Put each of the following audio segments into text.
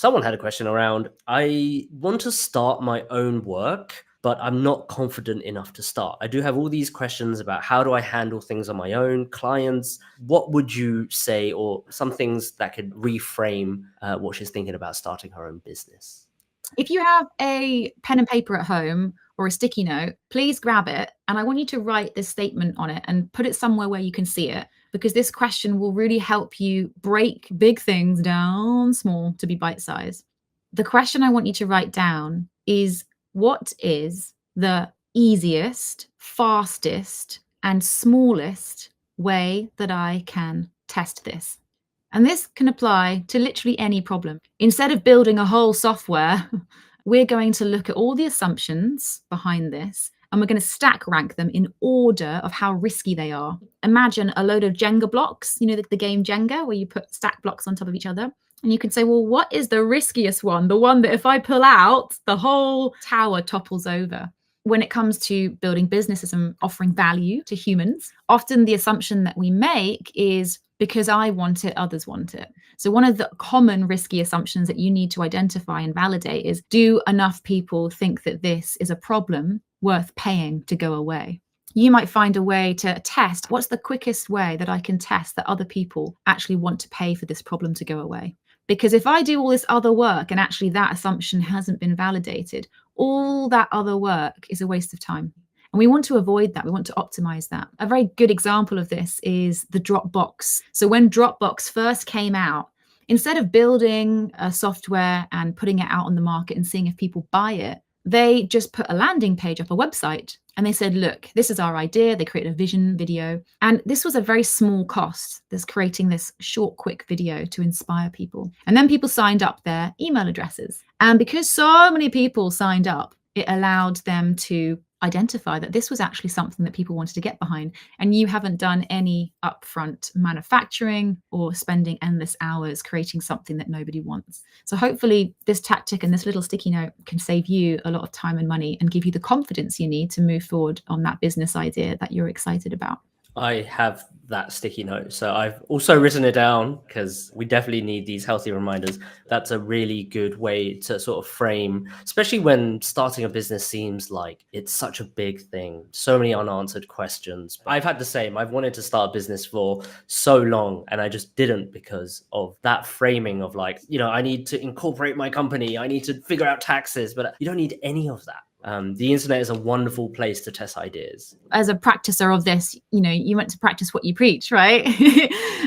someone had a question around, I want to start my own work, but I'm not confident enough to start. I do have all these questions about how do I handle things on my own, clients. What would you say, or some things that could reframe what she's thinking about starting her own business? If you have a pen and paper at home or a sticky note, please grab it. And I want you to write this statement on it and put it somewhere where you can see it, because this question will really help you break big things down small to be bite-sized. The question I want you to write down is, what is the easiest, fastest, and smallest way that I can test this? And this can apply to literally any problem. Instead of building a whole software, we're going to look at all the assumptions behind this, and we're going to stack rank them in order of how risky they are. Imagine a load of Jenga blocks, you know, the game Jenga, where you put stack blocks on top of each other. And you can say, well, what is the riskiest one? The one that if I pull out, the whole tower topples over. When it comes to building businesses and offering value to humans, often the assumption that we make is, because I want it, others want it. So one of the common risky assumptions that you need to identify and validate is, do enough people think that this is a problem worth paying to go away? You might find a way to test, what's the quickest way that I can test that other people actually want to pay for this problem to go away? Because if I do all this other work and actually that assumption hasn't been validated, all that other work is a waste of time. And we want to avoid that. We want to optimize that. A very good example of this is the Dropbox. So when Dropbox first came out, instead of building a software and putting it out on the market and seeing if people buy it, they just put a landing page up, a website, and they said, look, this is our idea. They created a vision video. And this was a very small cost, this creating this short, quick video to inspire people. And then people signed up their email addresses. And because so many people signed up, it allowed them to identify that this was actually something that people wanted to get behind. And you haven't done any upfront manufacturing or spending endless hours creating something that nobody wants. So hopefully this tactic and this little sticky note can save you a lot of time and money and give you the confidence you need to move forward on that business idea that you're excited about. I have that sticky note. So I've also written it down because we definitely need these healthy reminders. That's a really good way to sort of frame, especially when starting a business seems like it's such a big thing, so many unanswered questions. I've had the same. I've wanted to start a business for so long and I just didn't because of that framing of like, you know, I need to incorporate my company. I need to figure out taxes, but you don't need any of that. The internet is a wonderful place to test ideas. As a practicer of this, you know, you want to practice what you preach, right?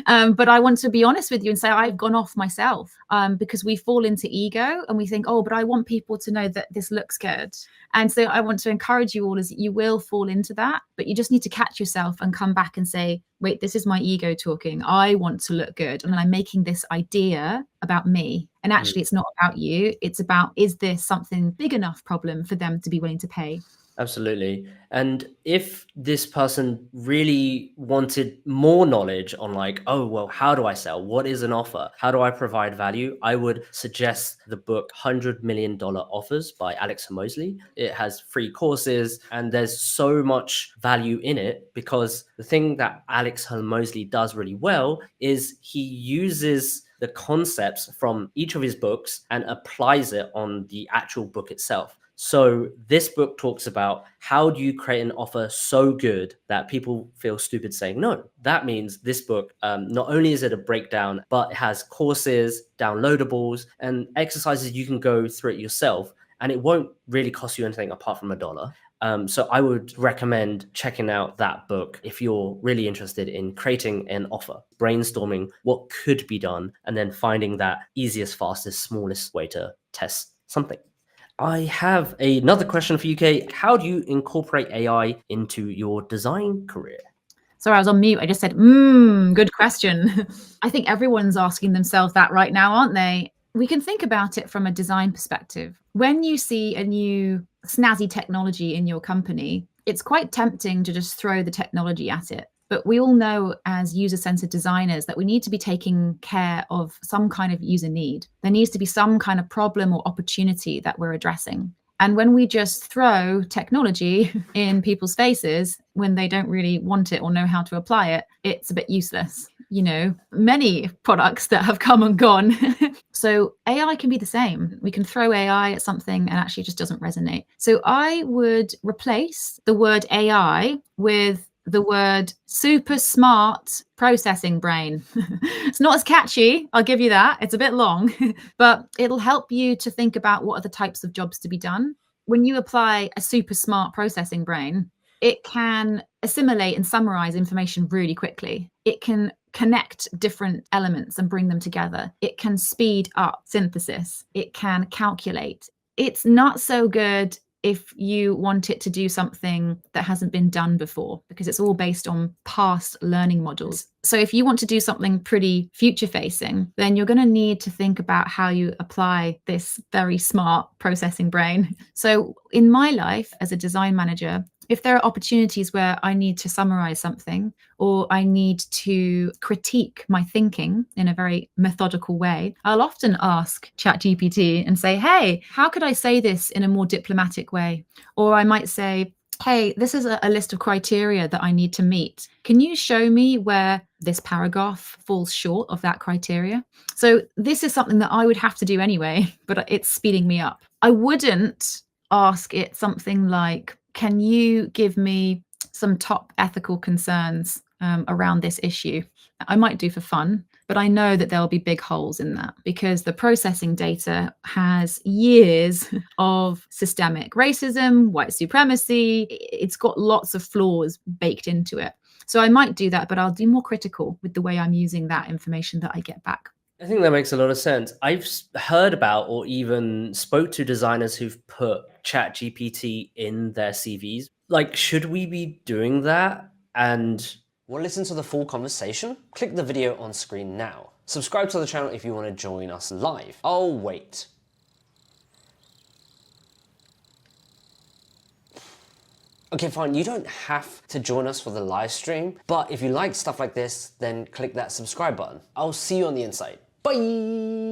But I want to be honest with you and say I've gone off myself because we fall into ego and we think, oh, but I want people to know that this looks good. And so I want to encourage you all, as you will fall into that, but you just need to catch yourself and come back and say, wait, this is my ego talking. I want to look good. And I'm making this idea about me. And actually, it's not about you. It's about, is this something big enough problem for them to be willing to pay? Absolutely. And if this person really wanted more knowledge on like, oh, well, how do I sell? What is an offer? How do I provide value? I would suggest the book $100 Million Offers by Alex Hormosley. It has free courses and there's so much value in it because the thing that Alex Hormosley does really well is he uses the concepts from each of his books and applies it on the actual book itself. So this book talks about how do you create an offer so good that people feel stupid saying no. That means this book, not only is it a breakdown, but it has courses, downloadables, and exercises you can go through it yourself. And it won't really cost you anything apart from $1. So I would recommend checking out that book if you're really interested in creating an offer, brainstorming what could be done, and then finding that easiest, fastest, smallest way to test something. I have another question for you, Kate. How do you incorporate AI into your design career? Sorry, I was on mute. I just said, good question. I think everyone's asking themselves that right now, aren't they? We can think about it from a design perspective. When you see a new snazzy technology in your company, it's quite tempting to just throw the technology at it. But we all know as user-centered designers that we need to be taking care of some kind of user need. There needs to be some kind of problem or opportunity that we're addressing. And when we just throw technology in people's faces when they don't really want it or know how to apply it, it's a bit useless. You know, many products that have come and gone. So AI can be the same. We can throw AI at something and actually it just doesn't resonate. So I would replace the word AI with the word super smart processing brain. It's not as catchy, I'll give you that. It's a bit long, but it'll help you to think about what are the types of jobs to be done. When you apply a super smart processing brain, it can assimilate and summarize information really quickly. It can connect different elements and bring them together. It can speed up synthesis. It can calculate. It's not so good if you want it to do something that hasn't been done before, because it's all based on past learning models. So if you want to do something pretty future facing, then you're going to need to think about how you apply this very smart processing brain. So in my life as a design manager, if there are opportunities where I need to summarize something or I need to critique my thinking in a very methodical way, I'll often ask ChatGPT and say, hey, how could I say this in a more diplomatic way? Or I might say, hey, this is a list of criteria that I need to meet. Can you show me where this paragraph falls short of that criteria? So this is something that I would have to do anyway, but it's speeding me up. I wouldn't ask it something like, can you give me some top ethical concerns around this issue? I might do for fun, but I know that there'll be big holes in that because the processing data has years of systemic racism, white supremacy. It's got lots of flaws baked into it. So I might do that, but I'll be more critical with the way I'm using that information that I get back. I think that makes a lot of sense. I've heard about or even spoke to designers who've put ChatGPT in their CVs. Like, should we be doing that? And want to listen to the full conversation? Click the video on screen now. Subscribe to the channel if you want to join us live. Oh, wait. Okay, fine, you don't have to join us for the live stream, but if you like stuff like this, then click that subscribe button. I'll see you on the inside. Bye!